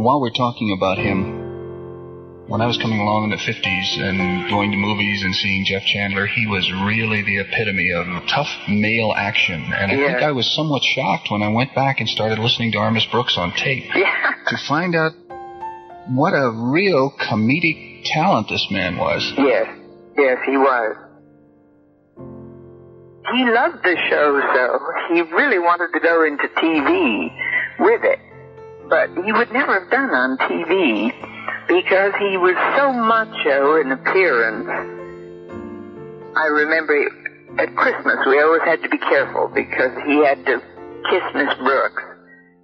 while we're talking about him, when I was coming along in the 50s and going to movies and seeing Jeff Chandler, he was really the epitome of tough male action. And I think I was somewhat shocked when I went back and started listening to Armis Brooks on tape to find out what a real comedic talent this man was. Yes, he was. He loved the show, so he really wanted to go into TV with it. But he would never have done on TV because he was so macho in appearance. I remember at Christmas we always had to be careful because he had to kiss Miss Brooks,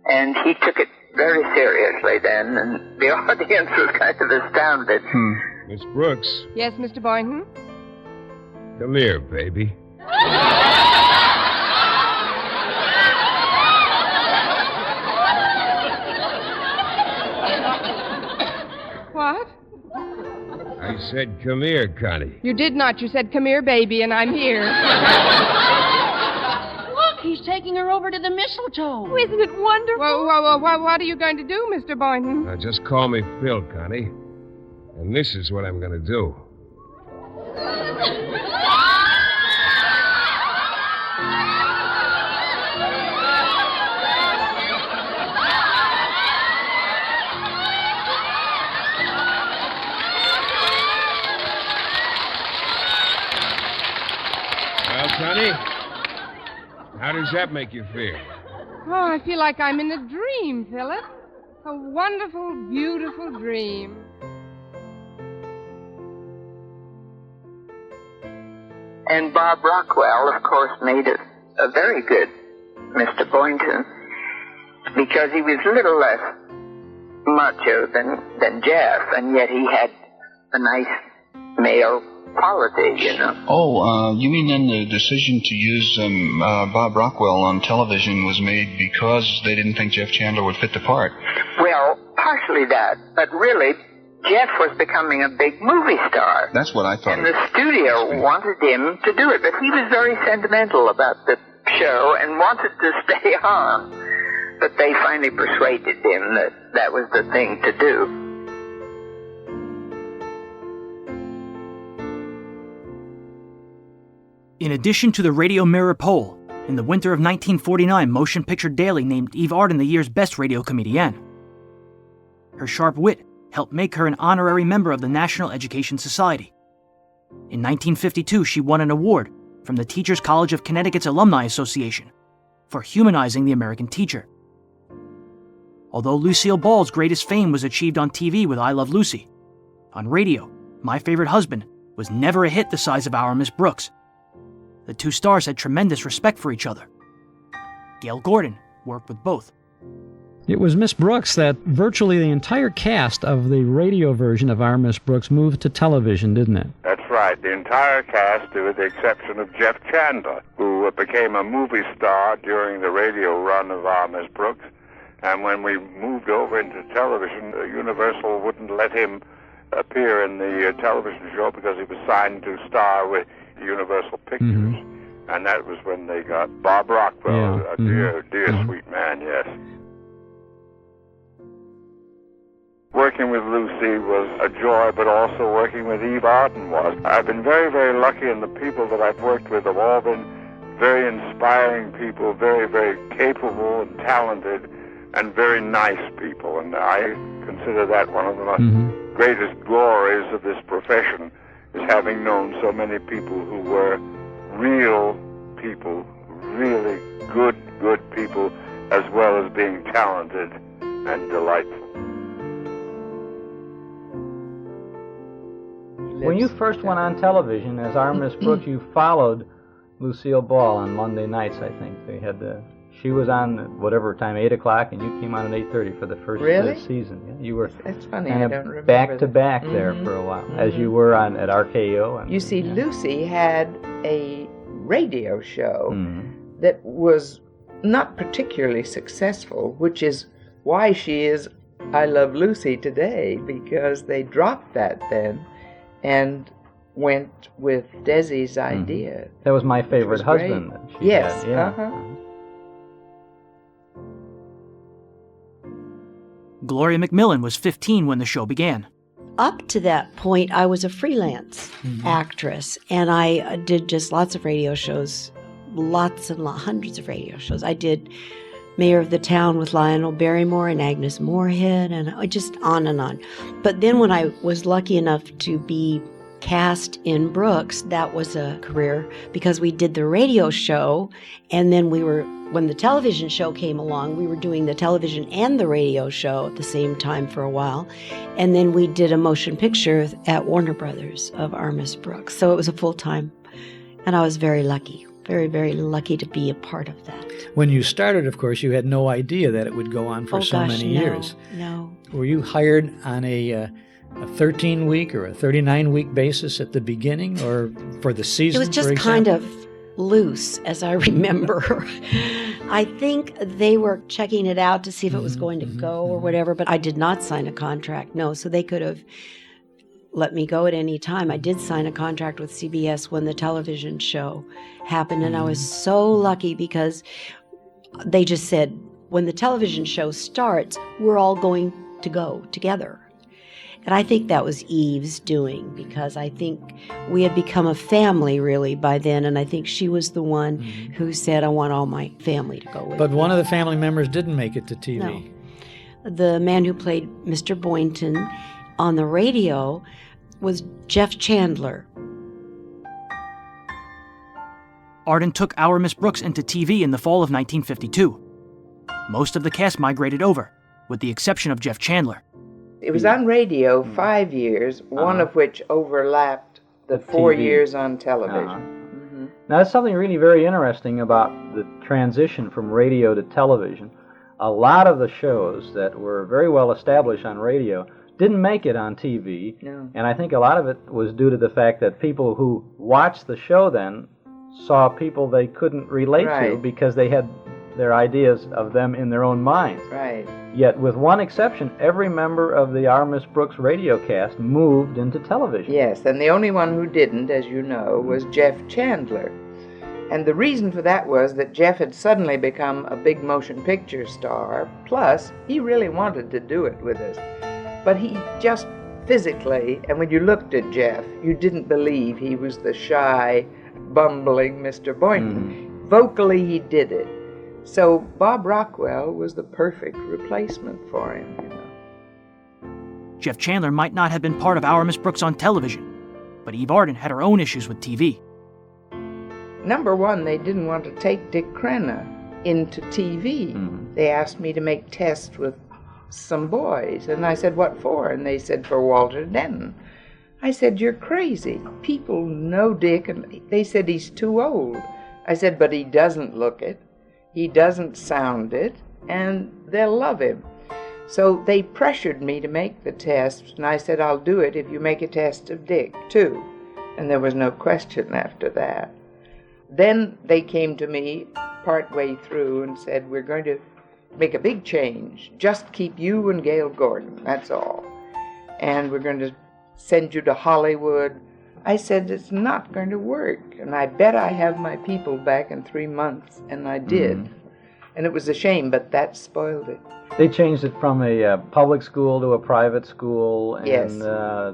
and he took it very seriously then, and the audience was kind of astounded. Miss Brooks. Yes, Mr. Boynton? Come here, baby. What? I said, come here, Connie. You did not. You said, come here, baby, and I'm here. Look, he's taking her over to the mistletoe. Oh, isn't it wonderful? Well, what are you going to do, Mr. Boynton? Now, just call me Phil, Connie. And this is what I'm going to do. Well, Connie, how does that make you feel? Oh, I feel like I'm in a dream, Philip. A wonderful, beautiful dream. And Bob Rockwell, of course, made it a very good Mr. Boynton because he was a little less macho than Jeff, and yet he had a nice male quality, you know. Oh, you mean then the decision to use Bob Rockwell on television was made because they didn't think Jeff Chandler would fit the part? Well, partially that, but really, Jeff was becoming a big movie star. That's what I thought. And the studio wanted him to do it, but he was very sentimental about the show and wanted to stay on. But they finally persuaded him that that was the thing to do. In addition to the Radio Mirror poll, in the winter of 1949, Motion Picture Daily named Eve Arden the year's best radio comedienne. Her sharp wit helped make her an honorary member of the National Education Society. In 1952, she won an award from the Teachers College of Connecticut's Alumni Association for humanizing the American teacher. Although Lucille Ball's greatest fame was achieved on TV with I Love Lucy, on radio, My Favorite Husband was never a hit the size of Our Miss Brooks. The two stars had tremendous respect for each other. Gale Gordon worked with both. It was Miss Brooks that virtually the entire cast of the radio version of Our Miss Brooks moved to television, didn't it? That's right. The entire cast, with the exception of Jeff Chandler, who became a movie star during the radio run of Our Miss Brooks. And when we moved over into television, Universal wouldn't let him appear in the television show because he was signed to star with Universal Pictures. Mm-hmm. And that was when they got Bob Rockwell, a dear, sweet man, yes. Working with Lucy was a joy, but also working with Eve Arden was. I've been very, very lucky, and the people that I've worked with have all been very inspiring people, very, very capable and talented, and very nice people. And I consider that one of the greatest glories of this profession, is having known so many people who were real people, really good people, as well as being talented and delightful. When you first went on television as Our Miss Brooks, you followed Lucille Ball on Monday nights, I think. They had she was on at whatever time, 8 o'clock, and you came on at 8:30 for the first season. Yeah, you were That's funny, kind I of don't remember back to back there for a while, as you were on at RKO. You see, Lucy had a radio show that was not particularly successful, which is why she is I Love Lucy today, because they dropped that then and went with Desi's idea. That was My Favorite Husband. That she yes. had, yeah. Gloria McMillan was 15 when the show began. Up to that point, I was a freelance actress, and I did just lots of radio shows, hundreds of radio shows. I did Mayor of the Town with Lionel Barrymore and Agnes Moorehead, and just on and on. But then when I was lucky enough to be cast in Brooks, that was a career because we did the radio show, and then when the television show came along, we were doing the television and the radio show at the same time for a while. And then we did a motion picture at Warner Brothers of Our Miss Brooks. So it was a full-time, and I was very lucky, very, very lucky to be a part of that. When you started, of course, you had no idea that it would go on for many years. No. Were you hired on a 13-week or a 39-week basis at the beginning, or for the season? It was just kind of loose, as I remember. I think they were checking it out to see if it was going to go or whatever, but I did not sign a contract, no, so they could have let me go at any time. I did sign a contract with CBS when the television show happened, and I was so lucky because they just said, when the television show starts, we're all going to go together. And I think that was Eve's doing, because I think we had become a family really by then, and I think she was the one who said, I want all my family to go with me. But one of the family members didn't make it to TV. No. The man who played Mr. Boynton on the radio was Jeff Chandler. Arden took Our Miss Brooks into TV in the fall of 1952. Most of the cast migrated over, with the exception of Jeff Chandler. It was on radio 5 years, one of which overlapped the 4 years on television. Now, that's something really very interesting about the transition from radio to television. A lot of the shows that were very well established on radio didn't make it on TV, and I think a lot of it was due to the fact that people who watched the show then saw people they couldn't relate to because they had their ideas of them in their own minds. Right. Yet, with one exception, every member of the Our Miss Brooks radio cast moved into television. Yes, and the only one who didn't, as you know, was Jeff Chandler. And the reason for that was that Jeff had suddenly become a big motion picture star, plus he really wanted to do it with us. But he just physically, and when you looked at Jeff, you didn't believe he was the shy, bumbling Mr. Boynton. Vocally, he did it. So Bob Rockwell was the perfect replacement for him, you know. Jeff Chandler might not have been part of Our Miss Brooks on television, but Eve Arden had her own issues with TV. Number one, they didn't want to take Dick Crenna into TV. They asked me to make tests with some boys, and I said, what for? And they said, for Walter Denton. I said, you're crazy. People know Dick, and they said he's too old. I said, but he doesn't look it. He doesn't sound it, and they'll love him. So they pressured me to make the test, and I said, I'll do it if you make a test of Dick, too. And there was no question after that. Then they came to me partway through and said, we're going to make a big change. Just keep you and Gale Gordon, that's all. And we're going to send you to Hollywood. I said, it's not going to work. And I bet I have my people back in 3 months. And I did. And it was a shame, but that spoiled it. They changed it from a public school to a private school, and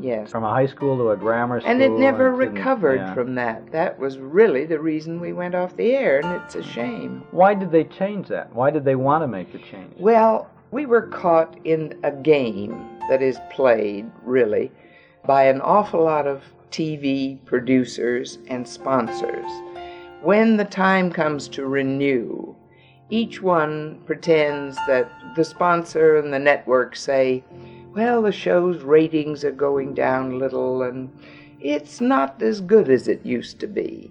yes. From a high school to a grammar school. And it never recovered from that. That was really the reason we went off the air, and it's a shame. Why did they change that? Why did they want to make the change? Well, we were caught in a game that is played, really, by an awful lot of TV producers and sponsors. When the time comes to renew, each one pretends that the sponsor and the network say, well, the show's ratings are going down a little and it's not as good as it used to be.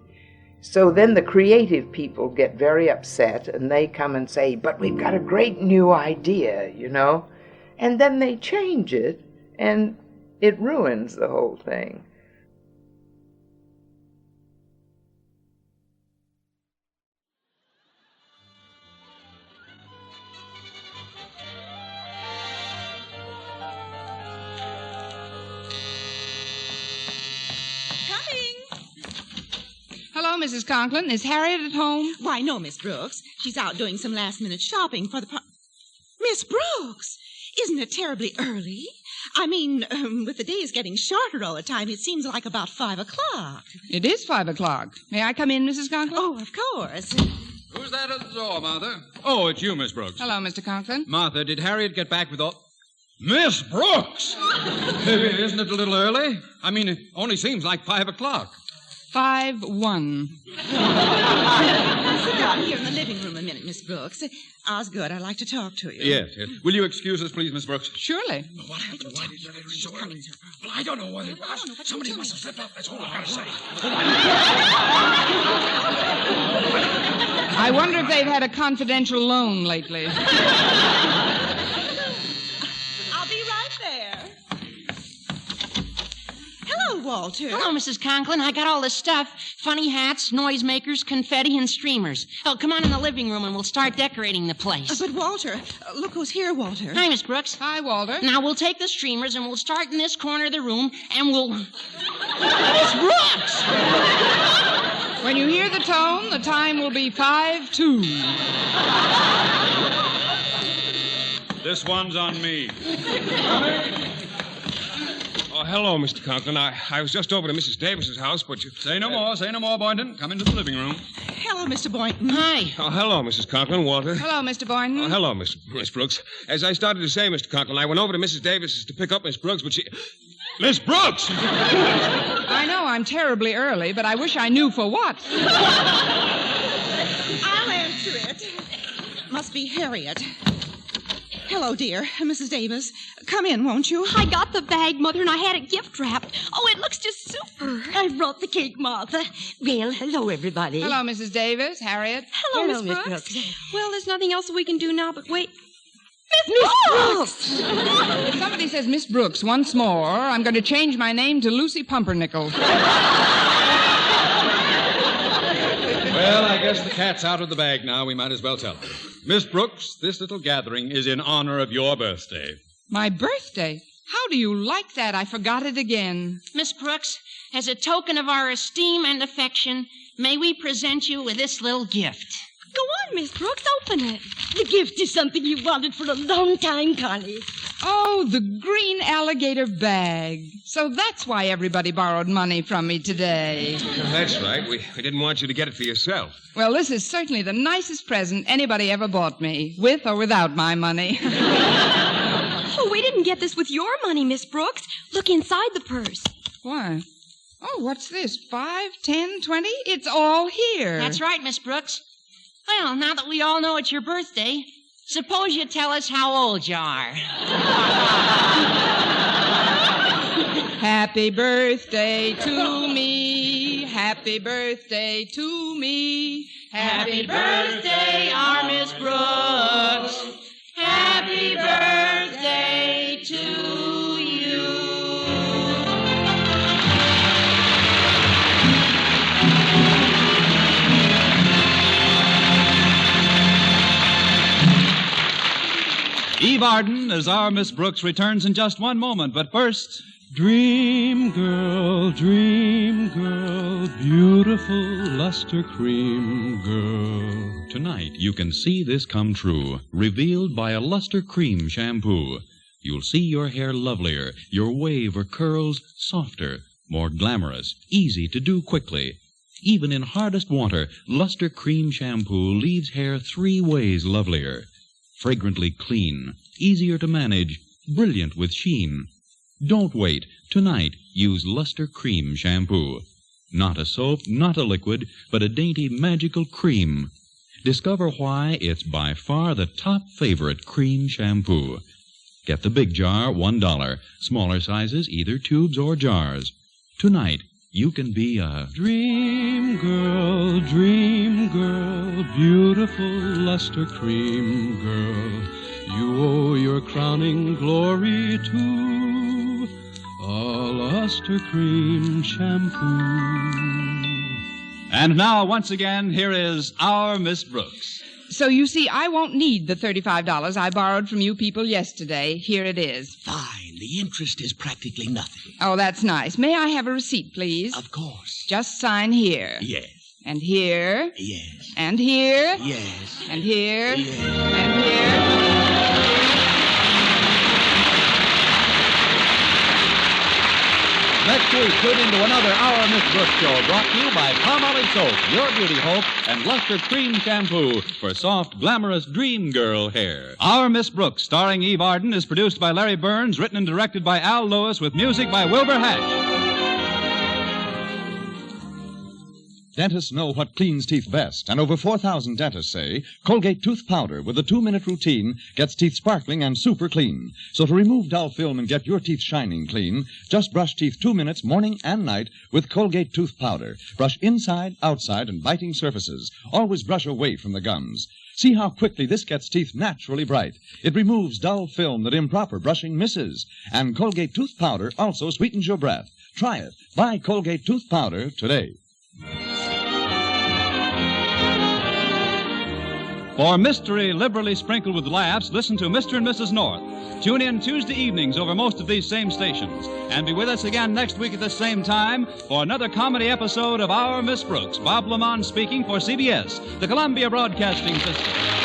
So then the creative people get very upset and they come and say, but we've got a great new idea, you know. And then they change it and it ruins the whole thing. Hello, Mrs. Conklin. Is Harriet at home? Why, no, Miss Brooks. She's out doing some last-minute shopping for the Miss Brooks! Isn't it terribly early? I mean, with the days getting shorter all the time, it seems like about 5 o'clock. It is 5 o'clock. May I come in, Mrs. Conklin? Oh, of course. Who's that at the door, Martha? Oh, it's you, Miss Brooks. Hello, Mr. Conklin. Martha, did Harriet get back with all... Miss Brooks! Isn't it a little early? I mean, it only seems like 5 o'clock. 5-1. Sit down here in the living room a minute, Miss Brooks. Osgood, I'd like to talk to you. Yes. Will you excuse us, please, Miss Brooks? Surely. What happened? Why did you so early? Well, I don't know what it was. Somebody must have slipped up. That's all I gotta say. I wonder if they've had a confidential loan lately. I'll be right there. Hello, Walter. Hello, Mrs. Conklin. I got all this stuff. Funny hats, noisemakers, confetti, and streamers. Oh, come on in the living room and we'll start decorating the place. But, Walter, look who's here, Walter. Hi, Miss Brooks. Hi, Walter. Now, we'll take the streamers and we'll start in this corner of the room and we'll... Miss Brooks! When you hear the tone, the time will be 5-2. This one's on me. Oh, hello, Mr. Conklin. I was just over to Mrs. Davis's house, but you... Say no more, Boynton. Come into the living room. Hello, Mr. Boynton. Hi. Oh, hello, Mrs. Conklin. Walter. Hello, Mr. Boynton. Oh, hello, Miss Brooks. As I started to say, Mr. Conklin, I went over to Mrs. Davis's to pick up Miss Brooks, but she... Miss Brooks! I know I'm terribly early, but I wish I knew for what. I'll answer it. Must be Harriet. Hello, dear. Mrs. Davis. Come in, won't you? I got the bag, Mother, and I had it gift wrapped. Oh, it looks just super. I brought the cake, Martha. Well, hello, everybody. Hello, Mrs. Davis. Harriet. Hello, Miss Brooks. Well, there's nothing else we can do now but wait. Miss Brooks! If somebody says Miss Brooks once more, I'm going to change my name to Lucy Pumpernickel. Well, I guess the cat's out of the bag now. We might as well tell her. Miss Brooks, this little gathering is in honor of your birthday. My birthday? How do you like that? I forgot it again. Miss Brooks, as a token of our esteem and affection, may we present you with this little gift. Go on, Miss Brooks, open it. The gift is something you wanted for a long time, Connie. Oh, the green alligator bag. So that's why everybody borrowed money from me today. That's right. We didn't want you to get it for yourself. Well, this is certainly the nicest present anybody ever bought me, with or without my money. Oh, we didn't get this with your money, Miss Brooks. Look inside the purse. Why? Oh, what's this? 5, 10, 20? It's all here. That's right, Miss Brooks. Well, now that we all know it's your birthday, suppose you tell us how old you are. Happy birthday to me. Happy birthday to me. Happy birthday, our Miss Brooks. Happy birthday to you. Eve Arden as our Miss Brooks returns in just one moment, but first... Dream girl, beautiful luster cream girl. Tonight you can see this come true, revealed by a luster cream shampoo. You'll see your hair lovelier, your wave or curls softer, more glamorous, easy to do quickly. Even in hardest water, luster cream shampoo leaves hair 3 ways lovelier. Fragrantly clean, easier to manage, brilliant with sheen. Don't wait. Tonight, use Luster Cream Shampoo. Not a soap, not a liquid, but a dainty magical cream. Discover why it's by far the top favorite cream shampoo. Get the big jar, $1. Smaller sizes, either tubes or jars. Tonight, you can be a dream girl, beautiful luster cream girl. You owe your crowning glory to a luster cream shampoo. And now, once again, here is our Miss Brooks. So you see, I won't need the $35 I borrowed from you people yesterday. Here it is. Fine. The interest is practically nothing. Oh, that's nice. May I have a receipt, please? Of course. Just sign here. Yes. And here. Yes. And here. Yes. And here. Yes. And here. Next week, tune into another Our Miss Brooks show brought to you by Palmolive Soap, Your Beauty Hope, and Luster Cream Shampoo for soft, glamorous dream girl hair. Our Miss Brooks, starring Eve Arden, is produced by Larry Burns, written and directed by Al Lewis, with music by Wilbur Hatch. Dentists know what cleans teeth best, and over 4,000 dentists say Colgate tooth powder with a 2-minute routine gets teeth sparkling and super clean. So to remove dull film and get your teeth shining clean, just brush teeth 2 minutes morning and night with Colgate tooth powder. Brush inside, outside, and biting surfaces. Always brush away from the gums. See how quickly this gets teeth naturally bright. It removes dull film that improper brushing misses. And Colgate tooth powder also sweetens your breath. Try it. Buy Colgate tooth powder today. For mystery liberally sprinkled with laughs, listen to Mr. and Mrs. North. Tune in Tuesday evenings over most of these same stations. And be with us again next week at the same time for another comedy episode of Our Miss Brooks. Bob Lamont speaking for CBS, the Columbia Broadcasting System.